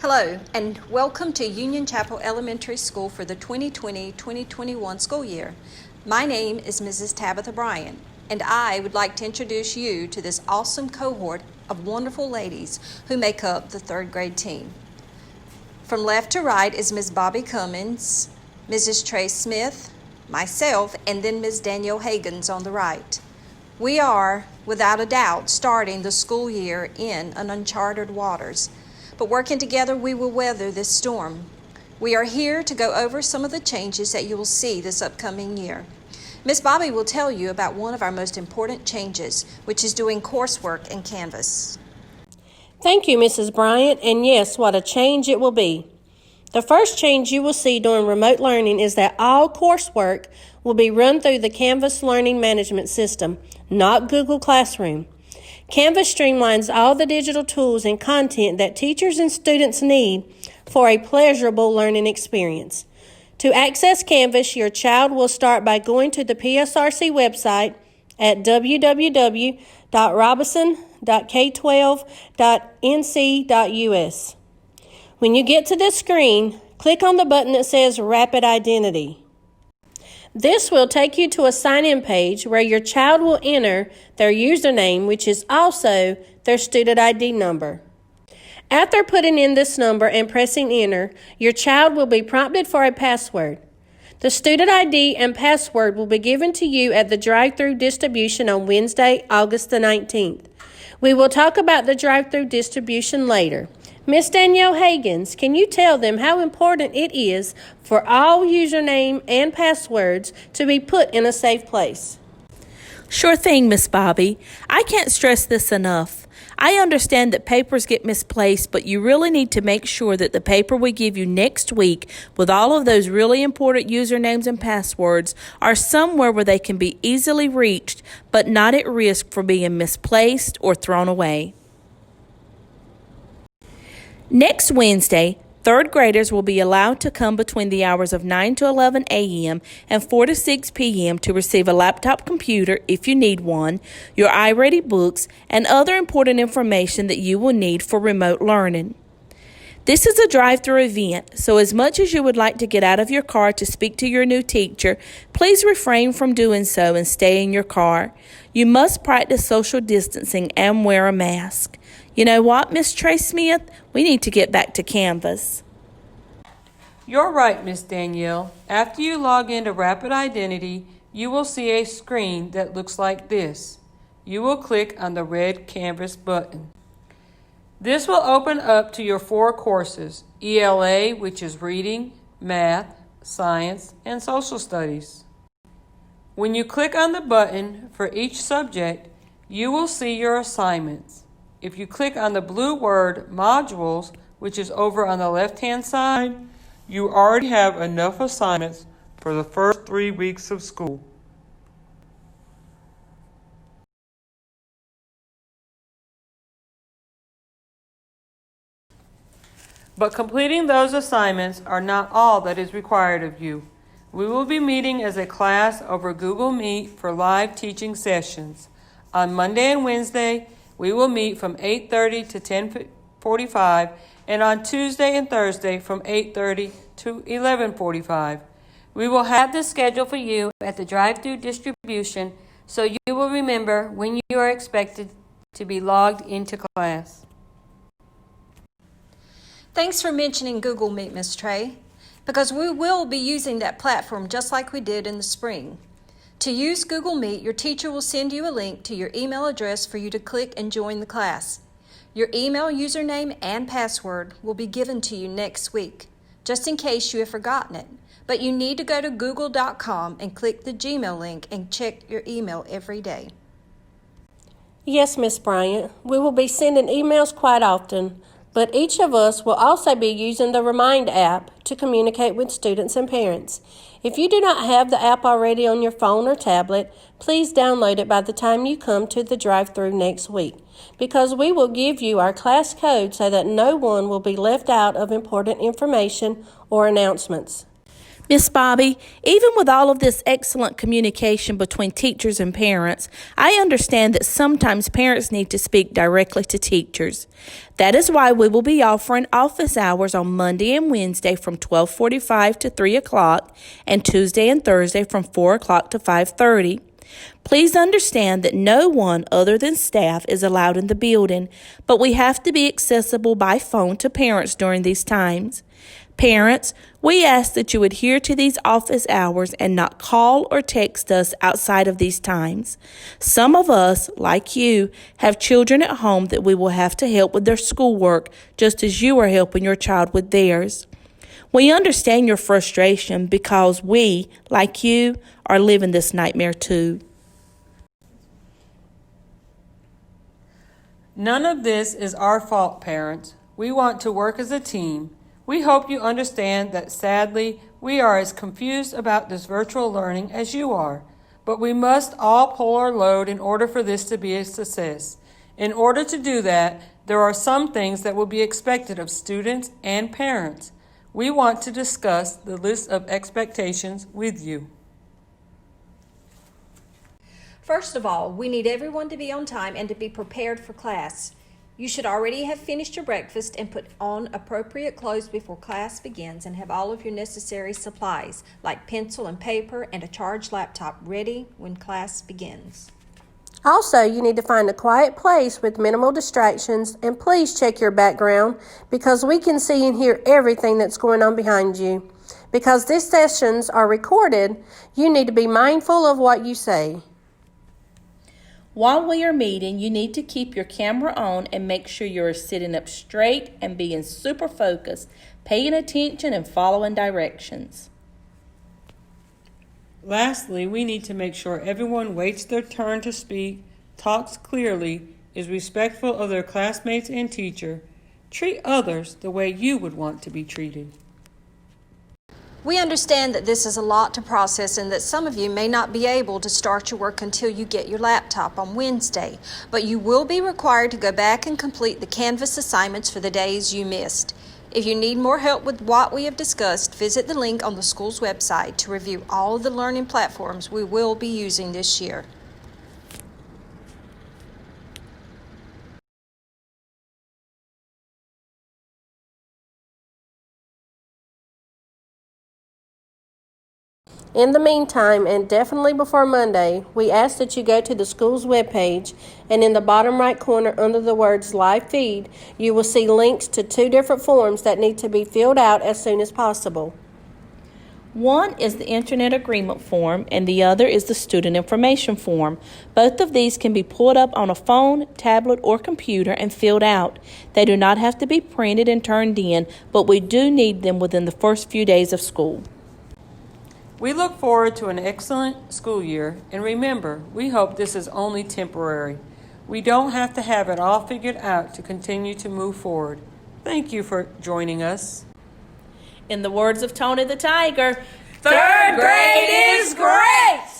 Hello, and welcome to Union Chapel Elementary School for the 2020-2021 school year. My name is Mrs. Tabitha Bryan, and I would like to introduce you to this awesome cohort of wonderful ladies who make up the third grade team. From left to right is Ms. Bobby Cummins, Mrs. Trey Smith, myself, and then Ms. Danielle Hagans on the right. We are, without a doubt, starting the school year in an uncharted waters. But working together, we will weather this storm. We are here to go over some of the changes that you will see this upcoming year. Miss Bobby will tell you about one of our most important changes, which is doing coursework in Canvas. Thank you, Mrs. Bryant, and yes, what a change it will be. The first change you will see during remote learning is that all coursework will be run through the Canvas Learning Management System, not Google Classroom. Canvas streamlines all the digital tools and content that teachers and students need for a pleasurable learning experience. To access Canvas, your child will start by going to the PSRC website at www.robinson.k12.nc.us. When you get to this screen, click on the button that says Rapid Identity. This will take you to a sign-in page where your child will enter their username, which is also their student ID number. After putting in this number and pressing enter, your child will be prompted for a password. The student ID and password will be given to you at the drive-thru distribution on Wednesday, August the 19th. We will talk about the drive-thru distribution later. Miss Danielle Hagans, can you tell them how important it is for all username and passwords to be put in a safe place? Sure thing, Miss Bobby. I can't stress this enough. I understand that papers get misplaced, but you really need to make sure that the paper we give you next week with all of those really important usernames and passwords are somewhere where they can be easily reached, but not at risk for being misplaced or thrown away. Next Wednesday, third graders will be allowed to come between the hours of 9 to 11 a.m. and 4 to 6 p.m. to receive a laptop computer if you need one, your iReady books, and other important information that you will need for remote learning. This is a drive-through event, so as much as you would like to get out of your car to speak to your new teacher, please refrain from doing so and stay in your car. You must practice social distancing and wear a mask. You know what, Miss Trey Smith? We need to get back to Canvas. You're right, Miss Danielle. After you log into Rapid Identity, you will see a screen that looks like this. You will click on the red Canvas button. This will open up to your 4 courses, ELA, which is reading, math, science, and social studies. When you click on the button for each subject, you will see your assignments. If you click on the blue word modules, which is over on the left-hand side, you already have enough assignments for the first 3 weeks of school. But completing those assignments are not all that is required of you. We will be meeting as a class over Google Meet for live teaching sessions. On Monday and Wednesday, we will meet from 8:30 to 10:45, and on Tuesday and Thursday from 8:30 to 11:45. We will have this scheduled for you at the drive-thru distribution, so you will remember when you are expected to be logged into class. Thanks for mentioning Google Meet, Miss Trey, because we will be using that platform just like we did in the spring. To use Google Meet, your teacher will send you a link to your email address for you to click and join the class. Your email username and password will be given to you next week, just in case you have forgotten it. But you need to go to google.com and click the Gmail link and check your email every day. Yes, Miss Bryant, we will be sending emails quite often, but each of us will also be using the Remind app to communicate with students and parents. If you do not have the app already on your phone or tablet, please download it by the time you come to the drive-thru next week, because we will give you our class code so that no one will be left out of important information or announcements. Miss Bobby, even with all of this excellent communication between teachers and parents, I understand that sometimes parents need to speak directly to teachers. That is why we will be offering office hours on Monday and Wednesday from 12:45 to 3 o'clock and Tuesday and Thursday from 4 o'clock to 5:30. Please understand that no one other than staff is allowed in the building, but we have to be accessible by phone to parents during these times. Parents, we ask that you adhere to these office hours and not call or text us outside of these times. Some of us, like you, have children at home that we will have to help with their schoolwork just as you are helping your child with theirs. We understand your frustration because we, like you, are living this nightmare too. None of this is our fault, parents. We want to work as a team. We hope you understand that sadly, we are as confused about this virtual learning as you are, but we must all pull our load in order for this to be a success. In order to do that, there are some things that will be expected of students and parents. We want to discuss the list of expectations with you. First of all, we need everyone to be on time and to be prepared for class. You should already have finished your breakfast and put on appropriate clothes before class begins and have all of your necessary supplies, like pencil and paper and a charged laptop, ready when class begins. Also, you need to find a quiet place with minimal distractions, and please check your background because we can see and hear everything that's going on behind you. Because these sessions are recorded, you need to be mindful of what you say. While we are meeting, you need to keep your camera on and make sure you are sitting up straight and being super focused, paying attention and following directions. Lastly, we need to make sure everyone waits their turn to speak, talks clearly, is respectful of their classmates and teacher. Treat others the way you would want to be treated. We understand that this is a lot to process and that some of you may not be able to start your work until you get your laptop on Wednesday, but you will be required to go back and complete the Canvas assignments for the days you missed. If you need more help with what we have discussed, visit the link on the school's website to review all of the learning platforms we will be using this year. In the meantime, and definitely before Monday, we ask that you go to the school's webpage, and in the bottom right corner under the words Live Feed, you will see links to 2 different forms that need to be filled out as soon as possible. One is the Internet Agreement Form and the other is the Student Information Form. Both of these can be pulled up on a phone, tablet, or computer and filled out. They do not have to be printed and turned in, but we do need them within the first few days of school. We look forward to an excellent school year, and remember, we hope this is only temporary. We don't have to have it all figured out to continue to move forward. Thank you for joining us. In the words of Tony the Tiger, Third grade is great!